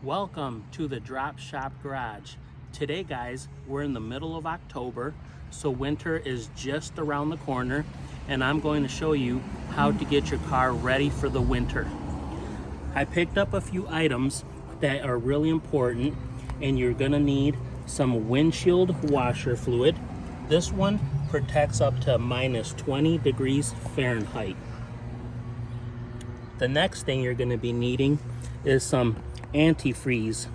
Welcome to the Drop Shop Garage. Today guys, we're in the middle of October, so winter is just around the corner, and I'm going to show you how to get your car ready for the winter. I picked up a few items that are really important, and you're gonna need some windshield washer fluid. This one protects up to minus 20 degrees Fahrenheit. The next thing you're gonna be needing is some antifreeze.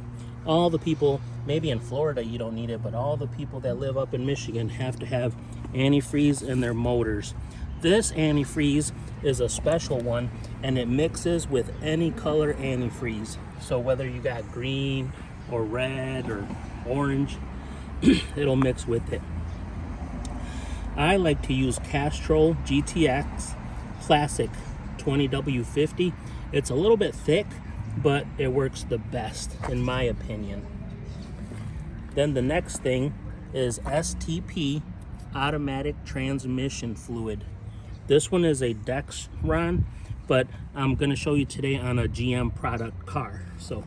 All the people, maybe in Florida you don't need it, but all the people that live up in Michigan have to have antifreeze in their motors. This antifreeze is a special one, and it mixes with any color antifreeze. So whether you got green or red or orange, it'll mix with it. I like to use Castrol GTX Classic 20W50. It's a little bit thick, but it works the best in my opinion. Then the next thing is STP automatic transmission fluid. This one is a Dexron, but I'm going to show you today on a GM product car. So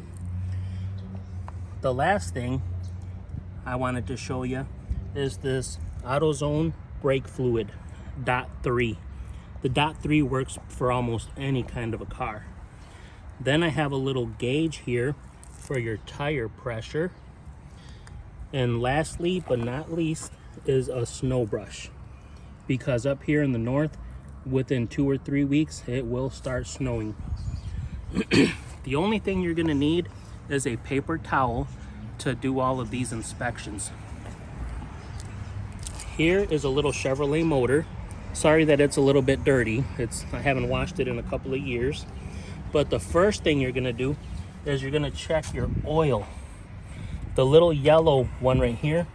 the last thing I wanted to show you is this Autozone brake fluid .3. The .3 works for almost any kind of a car. Then I have a little gauge here for your tire pressure. And lastly but not least is a snow brush, because up here in the north, within 2 or 3 weeks, it will start snowing. The only thing you're gonna need is a paper towel to do all of these inspections. Here is a little Chevrolet motor. Sorry that it's a little bit dirty. I haven't washed it in a couple of years. But the first thing you're gonna do is you're gonna check your oil. The little yellow one right here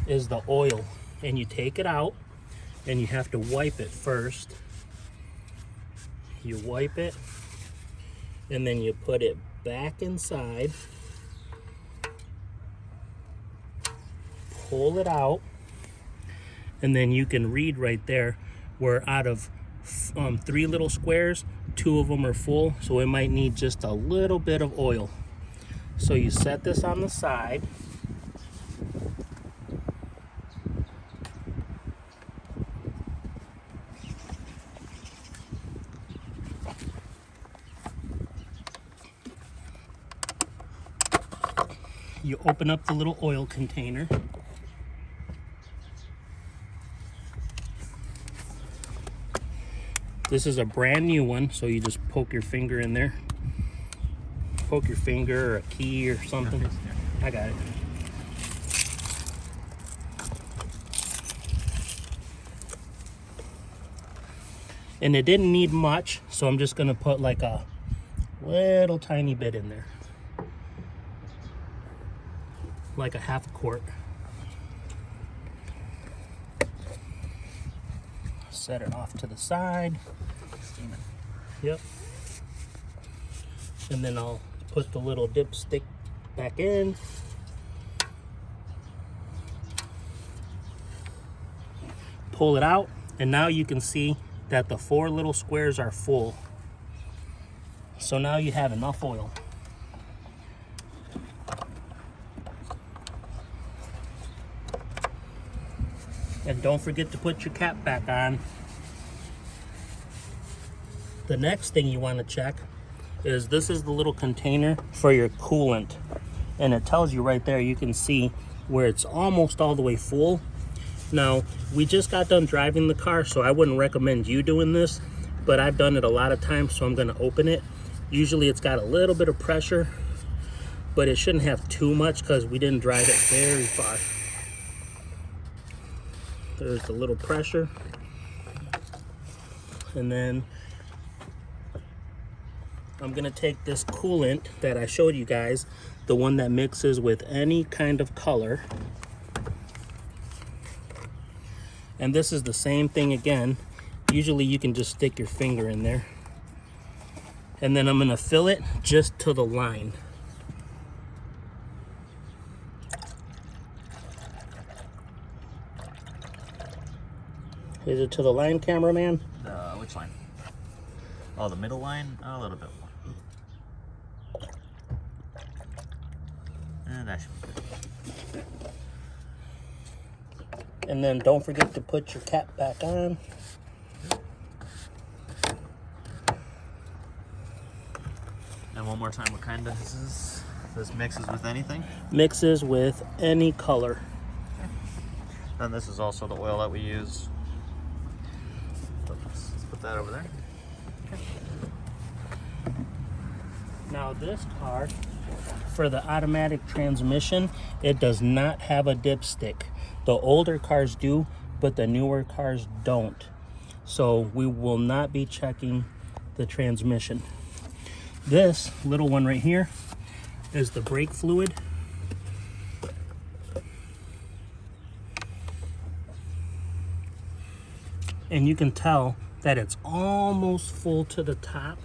is the oil. And you take it out and you have to wipe it first. You wipe it and then you put it back inside. Pull it out. And then you can read right there where out of 3 little squares, 2 of them are full, so it might need just a little bit of oil. So you set this on the side. You open up the little oil container. This is a brand new one, so you just poke your finger in there. Poke your finger or a key or something. I got it. And it didn't need much, so I'm just gonna put like a little tiny bit in there. Like a half a quart. Set it off to the side. Yep. And then I'll put the little dipstick back in. Pull it out, and now you can see that the 4 little squares are full. So now you have enough oil. And don't forget to put your cap back on. The next thing you want to check is this is the little container for your coolant. And it tells you right there, you can see where it's almost all the way full. Now, we just got done driving the car, so I wouldn't recommend you doing this, but I've done it a lot of times, so I'm going to open it. Usually it's got a little bit of pressure, but it shouldn't have too much because we didn't drive it very far. There's the little pressure. And then I'm gonna take this coolant that I showed you guys, the one that mixes with any kind of color. And this is the same thing again. Usually you can just stick your finger in there. And then I'm gonna fill it just to the line. Is it to the line, cameraman? Which line? Oh, the middle line? A little bit more. that should be good. And then don't forget to put your cap back on. And one more time, what kind of this? This mixes with anything? Mixes with any color. And this is also the oil that we use. Let's put that over there. Okay. Now this car, for the automatic transmission, it does not have a dipstick. The older cars do, but the newer cars don't. So we will not be checking the transmission. This little one right here is the brake fluid. And you can tell that it's almost full to the top.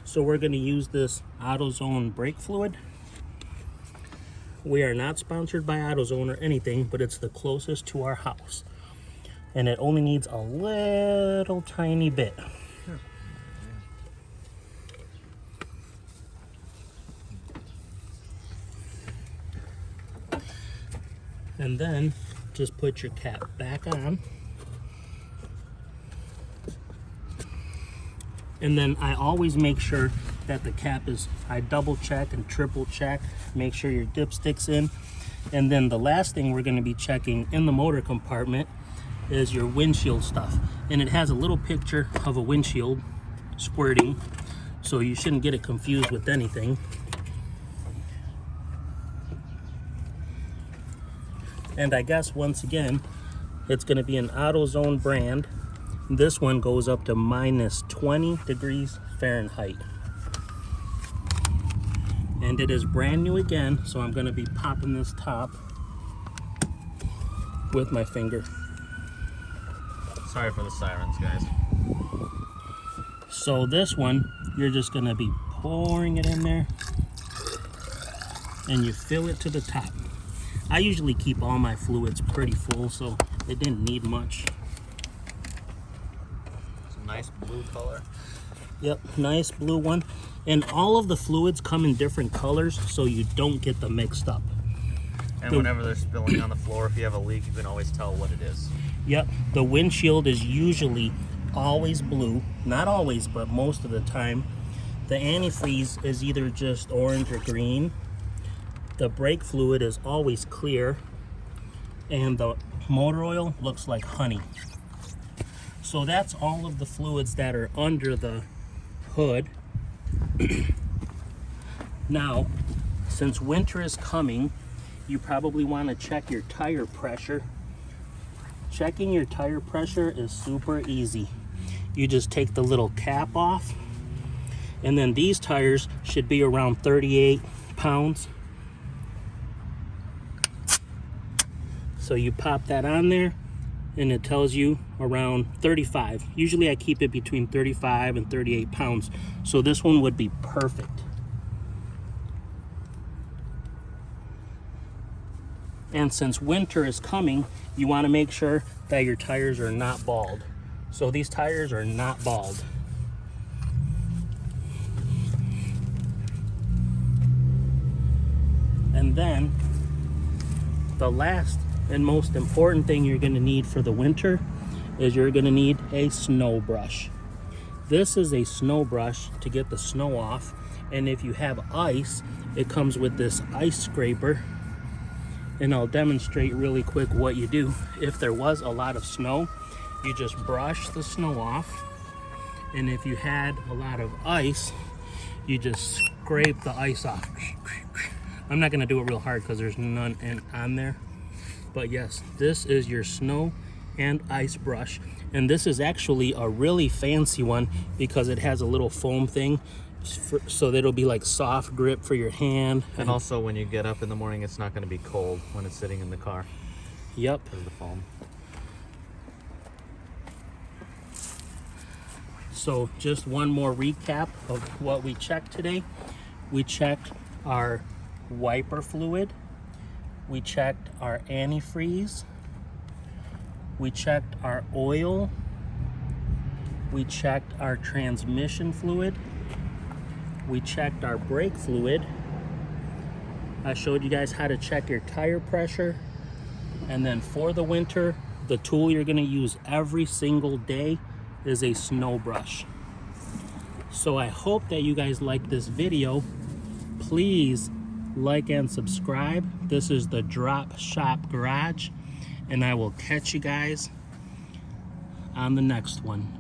So we're going to use this Autozone brake fluid. We are not sponsored by Autozone or anything, but it's the closest to our house. And it only needs a little tiny bit. And then just put your cap back on. And then I always make sure that the cap is, I double check and triple check, make sure your dipstick's in. And then the last thing we're gonna be checking in the motor compartment is your windshield stuff. And it has a little picture of a windshield squirting, so you shouldn't get it confused with anything. And I guess once again, it's gonna be an Autozone brand. This one goes up to minus 20 degrees Fahrenheit. And it is brand new again, so I'm gonna be popping this top with my finger. Sorry for the sirens, guys. So this one, you're just gonna be pouring it in there and you fill it to the top. I usually keep all my fluids pretty full, so it didn't need much. Nice blue color. Yep, nice blue one. And all of the fluids come in different colors, so you don't get them mixed up. And whenever they're spilling on the floor, if you have a leak, you can always tell what it is. Yep, the windshield is usually always blue. Not always, but most of the time. The antifreeze is either just orange or green. The brake fluid is always clear. And the motor oil looks like honey. So that's all of the fluids that are under the hood. Now, since winter is coming, you probably want to check your tire pressure. Checking your tire pressure is super easy. You just take the little cap off, and then these tires should be around 38 pounds. So you pop that on there, and it tells you around 35. Usually I keep it between 35 and 38 pounds. So this one would be perfect. And since winter is coming, you want to make sure that your tires are not bald. So these tires are not bald. And then the last and most important thing you're going to need for the winter is you're going to need a snow brush. This is a snow brush to get the snow off, and if you have ice, it comes with this ice scraper, and I'll demonstrate really quick what you do. If there was a lot of snow, you just brush the snow off, and if you had a lot of ice, you just scrape the ice off. I'm not going to do it real hard because there's none on there. But yes, this is your snow and ice brush. And this is actually a really fancy one because it has a little foam thing so that it'll be like soft grip for your hand. And also when you get up in the morning, it's not going to be cold when it's sitting in the car. Yep. Because of the foam. So just one more recap of what we checked today. We checked our wiper fluid. We checked our antifreeze. We checked our oil. We checked our transmission fluid. We checked our brake fluid. I showed you guys how to check your tire pressure. And then for the winter, the tool you're gonna use every single day is a snow brush. So I hope that you guys like this video. Please like and subscribe. This is the Drop Shop Garage, and I will catch you guys on the next one.